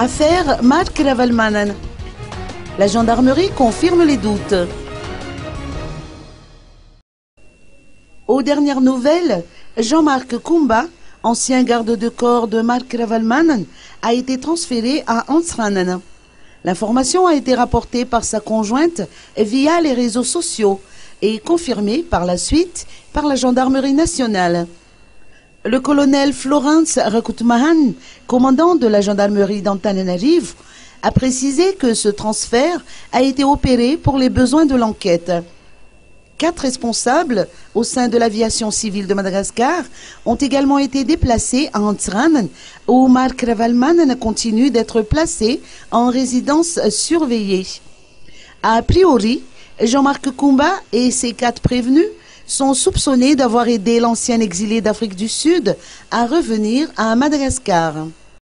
Affaire Mark Ravalmanen. La gendarmerie confirme les doutes. Aux dernières nouvelles, Jean-Marc Kumba, ancien garde de corps de Mark Ravalmanen, a été transféré à Ansranen. L'information a été rapportée par sa conjointe via les réseaux sociaux et confirmée par la suite par la gendarmerie nationale. Le colonel Florence Rakutmahan, commandant de la gendarmerie d'Antananarivo, a précisé que ce transfert a été opéré pour les besoins de l'enquête. 4 responsables au sein de l'aviation civile de Madagascar ont également été déplacés à Antsranen, où Mark Ravalmanen continue d'être placé en résidence surveillée. A priori, Jean-Marc Kumba et ses 4 prévenus sont soupçonnés d'avoir aidé l'ancien exilé d'Afrique du Sud à revenir à Madagascar.